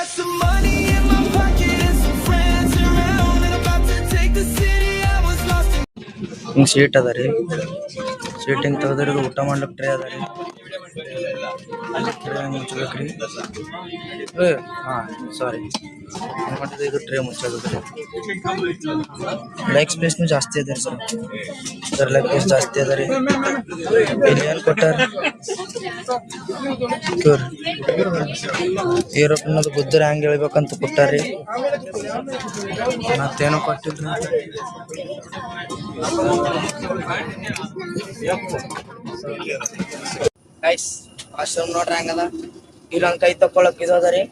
got some money in my pocket and some friends around, and about to take the city I was lost in. ಹಿಂಗೆ seat ಅದ ರೀ. Seat ಹಿಂಗೆ ತೆಗೆದ್ರೆ ಊಟ ಮಾಡ್ಲಿಕ್ಕೆ tray ಅದ ರೀ. ಟ್ರೇ ಮುಚ್ಚಬೇಕ್ರಿ. ಹಾಂ ಸಾರಿ ಮಾಡಿದ್ರೆ ಇದು ಟ್ರೇ ಮುಚ್ಚೋದು ರೀ. ಲೆಗ್ ಸ್ಪೇಸ್ನು ಜಾಸ್ತಿ ಅದ ರೀ ಸರ್. ಸರ್ ಲೆಗ್ ಪೀಸ್ ಜಾಸ್ತಿ ಅದ ರೀ. ಇಲ್ಲಿ ಏನು ಕೊಟ್ಟಾರ ಏರೋಪ್ಲೇನ್ ಅದು ಗುದ್ದರ ಹ್ಯಾಂಗೆ ಹೇಳ್ಬೇಕಂತ ಕೊಟ್ಟಾರಿ. ಮತ್ತೇನು ಕೊಟ್ಟಿಲ್ಲ. ಗೈಸ್ ವಾಶ್ರೂಮ್ ನೋಡ್ರಿ ಹಂಗದ. ಇಲ್ಲೊಂದು ಕೈ ತಕ್ಕೊಳಕ್ ಇದು ಅದ ರೀ.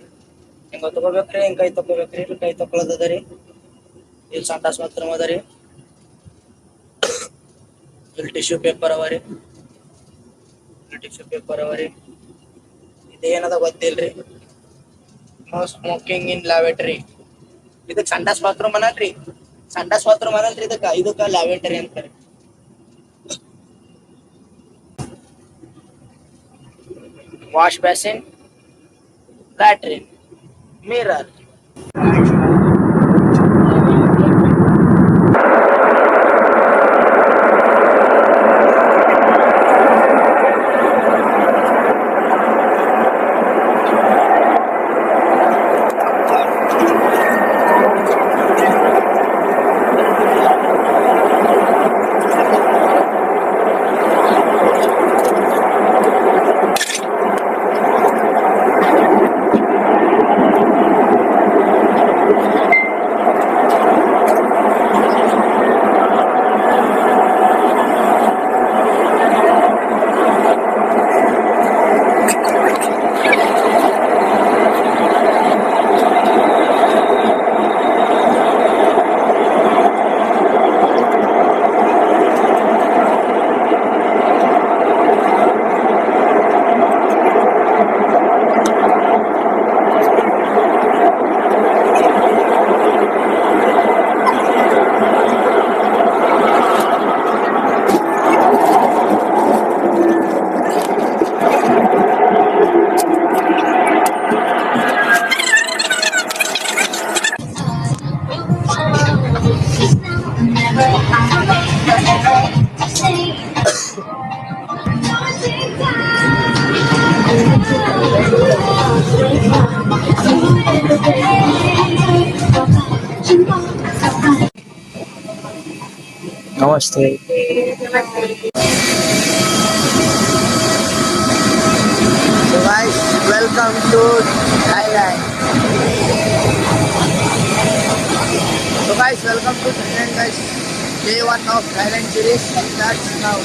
ಹಿಂಗೆ ತಗೋಬೇಕ್ರಿ, ಹಿಂಗೆ ಕೈ ತಗೋಬೇಕ್ರಿ. ಇಲ್ಲಿ ಕೈ ತಕ್ಕೊಳೋದು ಅದ ರೀ. ಇಲ್ಲಿ ಸಂಡಾಸ್ ಬಾತ್ರೂಮ್ ಅದ ರೀ. ಇಲ್ಲಿ ಟಿಶ್ಯೂ ಪೇಪರ್ ಅವ ರೀ. ಟಿಶ್ಯೂ ಪೇಪರ್ ಅವ ರೀ. ಇದೇನದ ಗೊತ್ತಿಲ್ರಿ. ನೋ ಸ್ಮೋಕಿಂಗ್ ಇನ್ ಲ್ಯಾವೆಟರಿ. ಇದಕ್ಕೆ ಸಂಡಾಸ್ ಬಾತ್ರೂಮ್ ಅನ್ನಲ್ರಿ. ಸಂಡಾಸ್ ಬಾತ್ರೂಮ್ ಅನ್ನಲ್ರಿ ಇದಕ್ಕ ಲ್ಯಾವೆಟರಿ ಅಂತಾರೆ. Wash basin, latrine, mirror. ನಮಸ್ತೆ. So guys, welcome to Thailand. So guys, welcome to Thailand guys. Day 1 of Thailand series starts now.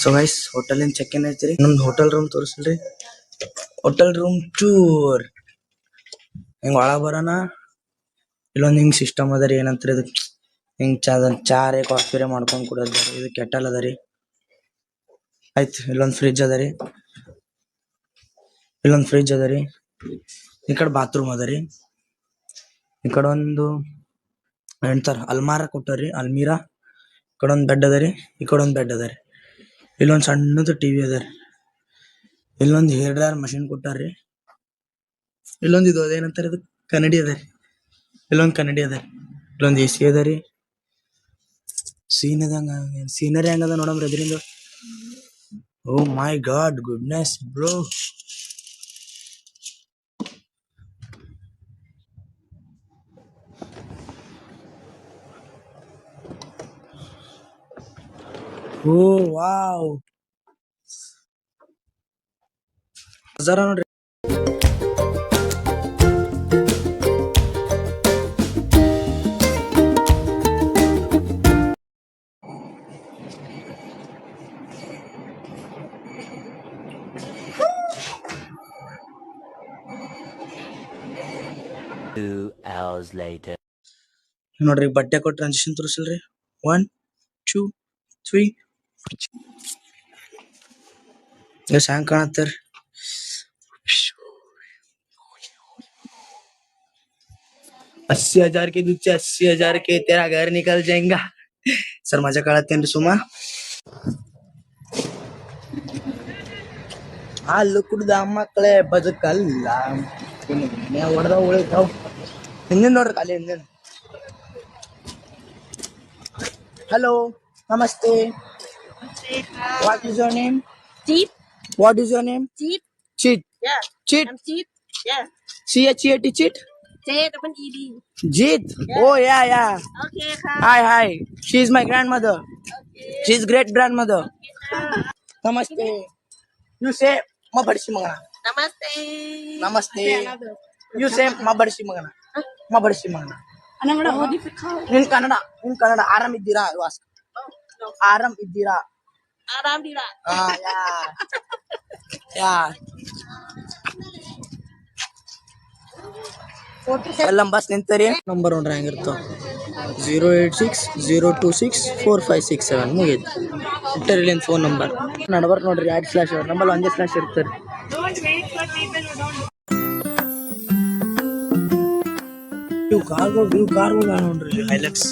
So guys ಹೋಟೆಲಿನ ಚೆಕ್ ಇನ್ ಐತ್ರಿ. ನಮ್ದು ಹೋಟೆಲ್ ರೂಮ್ ತೋರಿಸಲ್ರಿ. Hotel room tour. ಹಿಂಗ ಒಳಗ್ ಬರೋಣ. ಇಲ್ಲೊಂದು ಹಿಂಗ್ ಸಿಸ್ಟಮ್ ಅದ ರೀ. ಏನಂತಾರೆ ಇದು ಹಿಂಗ್ ಚಾ ರೇ ಕಾಫಿ ರೇ ಮಾಡ್ಕೊಂಡ್ ಕುಡಿಯೋದು. ಇದು ಕೆಟಲ್ ಅದ ರೀ. ಆಯ್ತು. ಇಲ್ಲೊಂದು ಫ್ರಿಜ್ ಅದ ರೀ. ಇಲ್ಲೊಂದು ಫ್ರಿಜ್ ಅದ ರೀ. ಈ ಕಡೆ ಬಾತ್ರೂಮ್ ಅದ ರೀ. ಈ ಕಡೆ ಒಂದು ಎಂತಾರ ಅಲ್ಮಾರ ಕೊಟ್ಟಾರಿ. ಅಲ್ಮೀರಾ. ಈ ಕಡೆ ಒಂದು ಬೆಡ್ ಅದ ರೀ. ಈ ಕಡೆ ಒಂದು ಬೆಡ್ ಅದ ರೀ. ಇಲ್ಲೊಂದು ಸಣ್ಣದು ಟಿವಿ ಅದ ರೀ. ಇಲ್ಲೊಂದು ಹೇರ್ ಡ್ರೈಯರ್ ಮಷಿನ್ ಕೊಟ್ಟಾರ್ರಿ. ಇಲ್ಲೊಂದು ಇದು ಅದೇನಂತಾರೆ ಇದು ಕನ್ನಡಿ ಅದ ರೀ. ಇಲ್ಲೊಂದು ಕನ್ನಡಿ ಅದ ರೀ. ಇಲ್ಲೊಂದು AC ಅದ ರೀ. ಸೀನರಿ ಹೆಂಗದ ನೋಡಮ್ರಿ ಅದ್ರಿಂದ. ಓ ಮೈ ಗಾಡ್ ಗುಡ್ನೆಸ್ ಬ್ರೋ. ಓ ವಾವ್. ನಜಾರ ನೋಡ್ರಿ. ನೋಡ್ರಿ ಬಟ್ಟೆ ಕೊಟ್ಟು ಟ್ರಾನ್ಸಿಷನ್ ತೋರಿಸಲ್ರಿ. 1 2 3 ಎಷ್ಟು ಹ್ಯಾಂಗ್ ಕಾಣತ್ತಾರ. 80,000 के नीचे 80,000 के तेरा घर निकल जाएगा. ಸರ್ ಮಜಾ ಕಾಳತ್ತೇನ್ರಿ ಸುಮ್ಮ. ಹಾಲು ಕುಡ್ದ ಮಕ್ಕಳೇ ಬದುಕಲ್ಲ. ಹೊಡೆದ ಉಳಿತಾವ್ ಹಿಂದಿನ ನೋಡ್ರಿ ಖಾಲಿ ಹಿಂದಿನ. ಹಲೋ ನಮಸ್ತೆ. What is your name? Cheat? What is your name? Cheat? Cheat. Yeah. Cheat. I'm cheat? Yeah. CHEAT cheat. Cheat upon ED. Jeet. Oh yeah yeah. Okay, ka. Hi. She is my grandmother. Okay. She is great grandmother. Namaste. You say ma badsi magana. Namaste. Namaste. Okay, another. You say ma badsi magana. Ma badsi magana. Another. Oh, difficult. In Kannada. ಆರಾಮ್ ಇದ್ದೀರಾ? Was. Oh, no. ಆರಾಮ್ ಇದ್ದೀರಾ? Aram dira. Yeah. ಎಲ್ಲ bus ನಿಂತರಿ number ನೋಡ್ರಿ ಹೆಂಗಿರ್ತಾವ. 086-026-4567 ಮುಗೀತು. ಇಟ್ಟರಿಲ್ಲಿ phone number ನಡ್ಬಾರ್ದು ನೋಡ್ರಿ. 2 slash number ಒಂದೇ slash ಇರ್ತಾರೆ. Don't wait for people who don't. ಇವು ಕಾರ್ಗಳು ನೋಡ್ರಿ Hilux.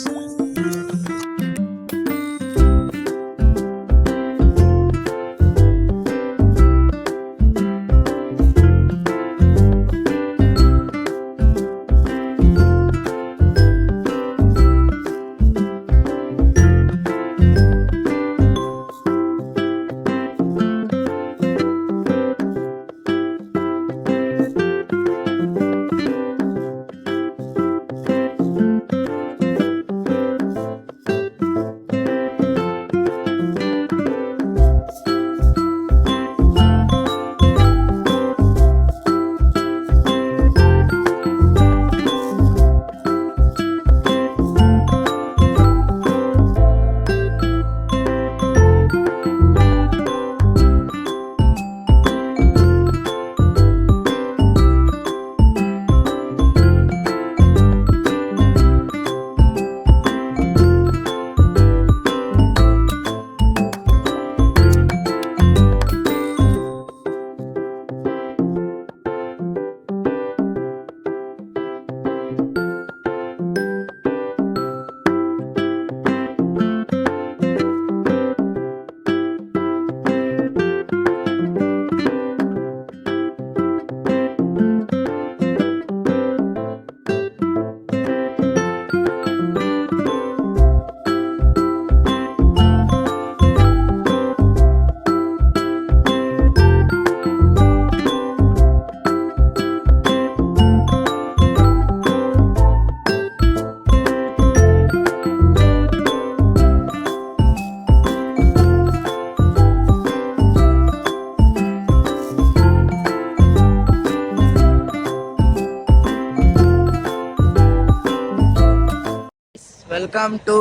Welcome to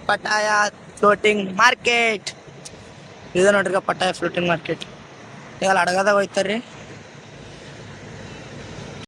Pattaya floating market. ಇದು ನೋಡ್ರಿ ಪಟಾಯ ಫ್ಲೋಟಿಂಗ್ ಮಾರ್ಕೆಟ್. ಈಗ ಅಡಗದಾಗ ಹೋಯ್ತಾರ್ರಿ.